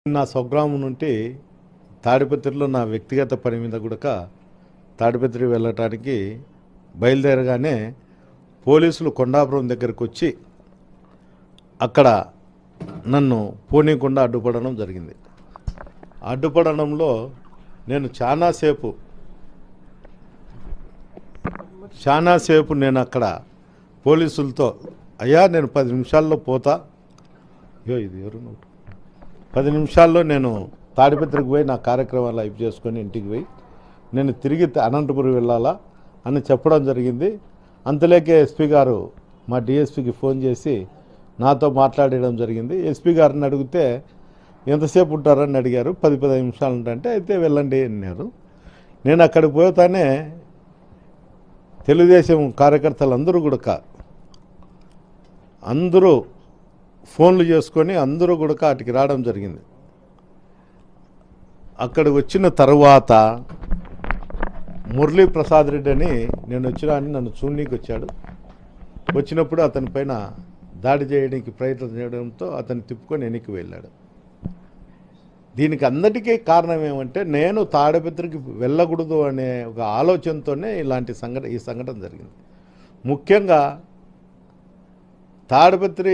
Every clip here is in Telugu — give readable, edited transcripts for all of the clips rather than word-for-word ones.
నా స్వగ్రామం నుండి తాడిపత్రిలో నా వ్యక్తిగత పని మీద కూడా తాడిపత్రి వెళ్ళటానికి బయలుదేరగానే పోలీసులు కొండాపురం దగ్గరికి వచ్చి అక్కడ నన్ను పోనీకుండా అడ్డుపడడం జరిగింది. అడ్డుపడడంలో నేను చాలాసేపు నేను అక్కడ పోలీసులతో అయ్యా నేను 10 నిమిషాల్లో పోతా, ఇది ఎవరు 10 నిమిషాల్లో నేను తాడిపత్రికి పోయి నా కార్యక్రమాలు అయిపు చేసుకొని ఇంటికి పోయి నేను తిరిగి అనంతపురం వెళ్ళాలా అని చెప్పడం జరిగింది. అంతలేకే ఎస్పీ గారు మా డిఎస్పీకి ఫోన్ చేసి నాతో మాట్లాడడం జరిగింది. ఎస్పీ గారిని అడిగితే ఎంతసేపు ఉంటారని అడిగారు. 10-15 నిమిషాలు ఉంటే అయితే వెళ్ళండి అన్నారు. నేను అక్కడికి పోతానే తెలుగుదేశం కార్యకర్తలు అందరూ ఫోన్లు చేసుకొని అందరూ కూడా అటుకి రావడం జరిగింది. అక్కడికి వచ్చిన తర్వాత మురళీ ప్రసాద్ రెడ్డి అని నేను వచ్చినా అని నన్ను చూడనీకి వచ్చాడు. వచ్చినప్పుడు అతని పైన దాడి చేయడానికి ప్రయత్నం చేయడంతో అతను తిప్పుకొని వెనక్కి వెళ్ళాడు. దీనికి అందరికీ కారణం ఏమంటే నేను తాడిపత్రికి వెళ్ళకూడదు అనే ఒక ఆలోచనతోనే ఈ సంఘటన జరిగింది. ముఖ్యంగా తాడిపత్రి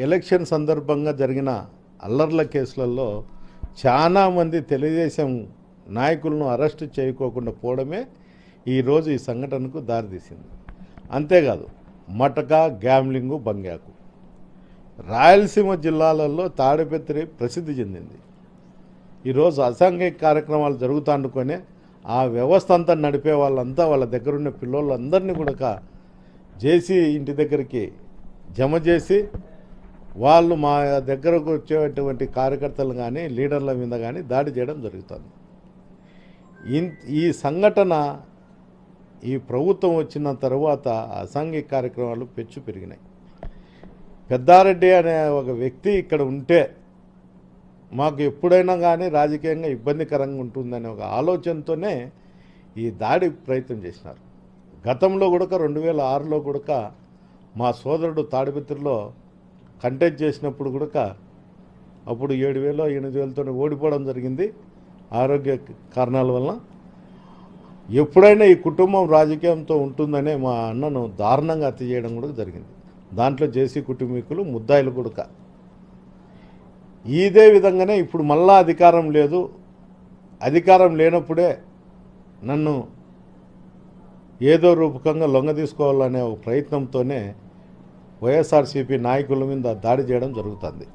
ఎలక్షన్ సందర్భంగా జరిగిన అల్లర్ల కేసులలో చాలామంది తెలుగుదేశం నాయకులను అరెస్టు చేయకోకుండా పోవడమే ఈరోజు ఈ సంఘటనకు దారితీసింది. అంతేకాదు మటక, గ్యామ్లింగు, బంగ్యాకు రాయలసీమ జిల్లాలలో తాడిపత్రి ప్రసిద్ధి చెందింది. ఈరోజు అసాంఘిక కార్యక్రమాలు జరుగుతానుకొని ఆ వ్యవస్థ అంతా నడిపే వాళ్ళంతా వాళ్ళ దగ్గరున్న పిల్లోళ్ళందరినీ కూడా జేసీ ఇంటి దగ్గరికి జమ చేసి వాళ్ళు మా దగ్గరకు వచ్చేటువంటి కార్యకర్తలు కానీ లీడర్ల మీద కానీ దాడి చేయడం జరుగుతుంది. ఈ సంఘటన ఈ ప్రభుత్వం వచ్చిన తర్వాత అసాంఘిక కార్యక్రమాలు పెరిగినాయి. పెద్దారెడ్డి అనే ఒక వ్యక్తి ఇక్కడ ఉంటే మాకు ఎప్పుడైనా కానీ రాజకీయంగా ఇబ్బందికరంగా ఉంటుందనే ఒక ఆలోచనతోనే ఈ దాడి ప్రయత్నం చేసినారు. గతంలో కూడా 2006లో కూడా మా సోదరుడు తాడిపత్రిలో కంటెస్ట్ చేసినప్పుడు కూడా అప్పుడు 7,000-8,000తో ఓడిపోవడం జరిగింది ఆరోగ్య కారణాల వల్ల. ఎప్పుడైనా ఈ కుటుంబం రాజకీయంతో ఉంటుందనే మా అన్నను దారుణంగా హత్య చేయడం కూడా జరిగింది. దాంట్లో జేసీ కుటుంబీకులు ముద్దాయిలు కూడా. ఇదే విధంగానే ఇప్పుడు మళ్ళా అధికారం లేదు, అధికారం లేనప్పుడే నన్ను ఏదో రూపకంగా లొంగ తీసుకోవాలనే ఒక ప్రయత్నంతోనే వైఎస్ఆర్సీపీ నాయకుల మీద దాడి చేయడం జరుగుతుంది.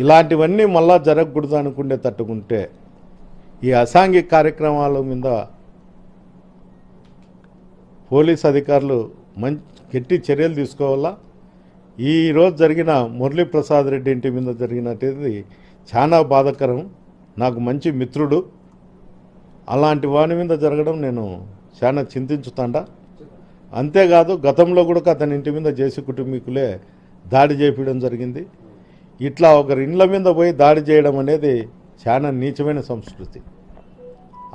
ఇలాంటివన్నీ మళ్ళా జరగకూడదు అనుకుంటే తట్టుకుంటే ఈ అసాంఘిక కార్యక్రమాల మీద పోలీస్ అధికారులు గట్టి చర్యలు తీసుకోవాలా. ఈరోజు జరిగిన మురళీ ప్రసాద్ రెడ్డి ఇంటి మీద జరిగినది చాలా బాధాకరం. నాకు మంచి మిత్రుడు, అలాంటి వాని మీద జరగడం నేను చాలా చింతించుతాండా. అంతేకాదు గతంలో కూడా అతని ఇంటి మీద జేసీ కుటుంబీకులే దాడి చేయడం జరిగింది. ఇట్లా ఒకరి ఇండ్ల మీద పోయి దాడి చేయడం అనేది చాలా నీచమైన సంస్కృతి.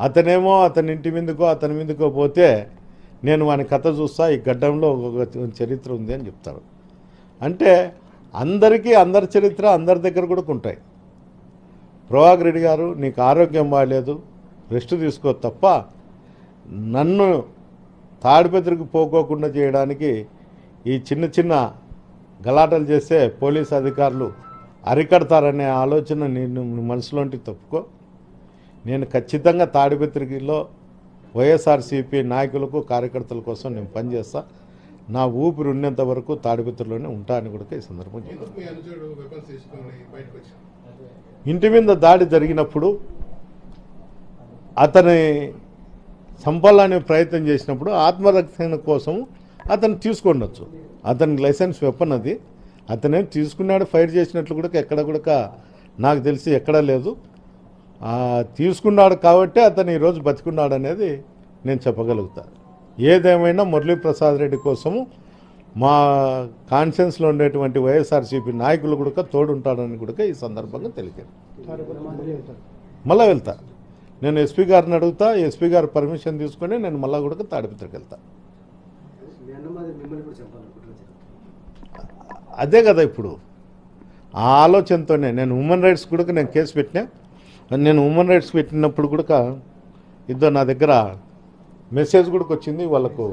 అతనేమో అతని ఇంటి మీదకో పోతే నేను వాని కథ చూస్తా, ఈ గడ్డంలో ఒక చరిత్ర ఉంది అని చెప్తారు. అంటే అందరికీ అందరి చరిత్ర అందరి దగ్గర కూడా ఉంటాయి. ప్రభాకర్ రెడ్డి గారు నీకు ఆరోగ్యం బాగాలేదు, రెస్ట్ తీసుకో తప్ప నన్ను తాడిపత్రికి పోకోకుండా చేయడానికి ఈ చిన్న గలాటలు చేస్తే పోలీస్ అధికారులు అరికడతారనే ఆలోచన నేను మనసులోంటి తప్పుకో. నేను ఖచ్చితంగా తాడిపత్రిలో వైఎస్ఆర్సీపీ నాయకులకు కార్యకర్తల కోసం నేను పనిచేస్తా. నా ఊపిరి ఉన్నంత వరకు తాడిపత్రిలోనే ఉంటా అని కూడా ఈ సందర్భం ఇంటి మీద దాడి జరిగినప్పుడు అతని సంపాలనే ప్రయత్నం చేసినప్పుడు ఆత్మరక్షణ కోసం అతను తీసుకుండొచ్చు. అతనికి లైసెన్స్ వెపన్ అది, అతనేం తీసుకున్నాడు. ఫైర్ చేసినట్లు కూడా ఎక్కడ కూడా నాకు తెలిసి ఎక్కడా లేదు. తీసుకున్నాడు కాబట్టి అతను ఈరోజు బతికున్నాడు అనేది నేను చెప్పగలుగుతా. ఏదేమైనా మురళీ ప్రసాద్ రెడ్డి కోసము మా కాన్షియన్స్లో ఉండేటువంటి వైఎస్ఆర్సీపీ నాయకులు కూడా తోడుంటాడని కూడా ఈ సందర్భంగా తెలియదు. మళ్ళీ వెళ్తా, నేను ఎస్పీ గారిని అడుగుతా, ఎస్పీ గారు పర్మిషన్ తీసుకొని నేను మళ్ళీ కూడా తాడిపత్రికి వెళ్తా. అదే కదా ఇప్పుడు ఆ ఆలోచనతోనే నేను హ్యూమన్ రైట్స్ కూడా నేను కేసు పెట్టినా. నేను హ్యూమన్ రైట్స్ పెట్టినప్పుడు కూడా ఇద్దరు నా దగ్గర మెసేజ్ కూడా వచ్చింది వాళ్ళకు